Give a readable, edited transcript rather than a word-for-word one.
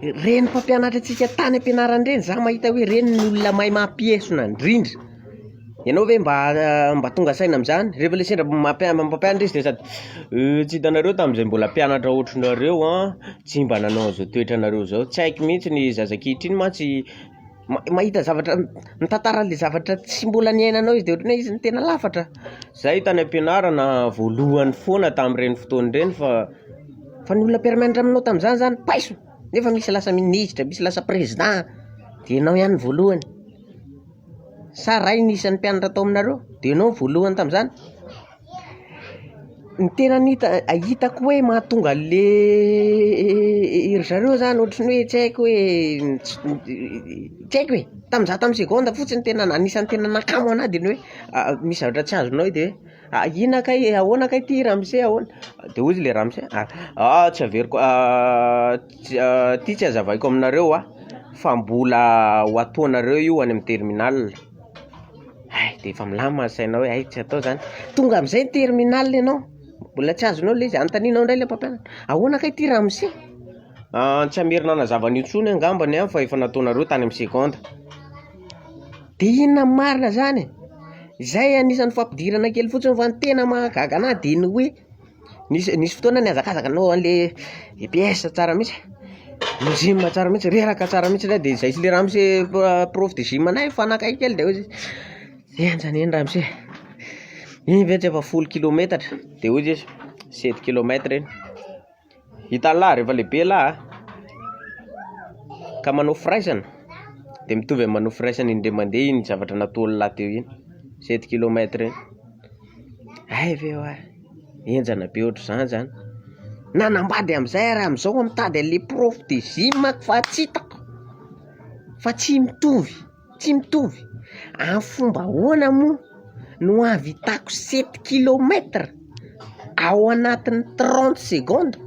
reny mpampianatra antsika tany ampianarany reny za mahita hoe reny ny olona mahay mampiesona indrindra. Ianao ve mba tonga saina amin'izany rehefa le sendra mampianatra izy de sady tsy hitanareo tamin'izay mbola mpianatra ohatranareo tsy mba nanao an'izao toetranareo zao, tsy haiko mihitsy ny zazakitra iny mantsy mahita zavatra mitantara le zavatra tsy mbola niainanao izy de ohatran'ny hoe izy ny tena lafatra. Zay tany ampianarana voalohany foana tamin'ireny fotoana ireny fa ny olona mpiara-mianatra aminao tamin'izany zany paiso, nefa misy lasa ministra, misy lasa président, de ianao ihany voalohany. Sa ray nisan'ny mpianatra tao aminareo de ianao voalohany tamin'izany. Ny tena hitako hoe mahatonga le iry zareo zany ohatran'ny hoe tsy haiko hoe tamin'ny seconde fotsiny tena anisan'ny tena nakamo anahy de hoe misy zavatra tsy azonao de ina kay ahoana kay ty ramose ahoana de ozy le ramose tsy averiko ty tsy azavaiko aminareo fa mbola ho ataonareo io any amin'ny terminal. De efa milama saina hoe tsy atao zany, tonga am'izay ny terminal ianao mbola tsy azonao le izy anontanianao indray le mpampianatra ahoana kay ty ramose tsy amerina nazavany intsony angambany fa efa nataonareo tany amin'ny seconde. De inona marina zany zay anisan'ny fampidirana kely fotsiny fa ny tena mahagaga anahy de ny hoe nisy fotoana niazakazaka anao an'le EPS tsara mihitsy, ny gym tsara mihitsy, reraka tsara mihitsy de zay sy le ramose prof de gym anay fanakay kely de hoe enjany ramose iny ve tsy efa 10 kilometatra de ozy izy 7 kilometra iny hitan'ny lahy rehefa lehibe lahy ka manao firaisana de mitovy amin'ny manao firaisana indray mandeha iny zavatra nataony lahy teo iny 7 kilometra iny ve enjana be ohatr'izany zany nanambady am'izay raha am'izao mitady an'le prof de gym fa tsy hitako fa tsy mitovy amin'ny fomba ahoana moa no ahavitako 7 kilometra ao anatin'ny 30 secondes.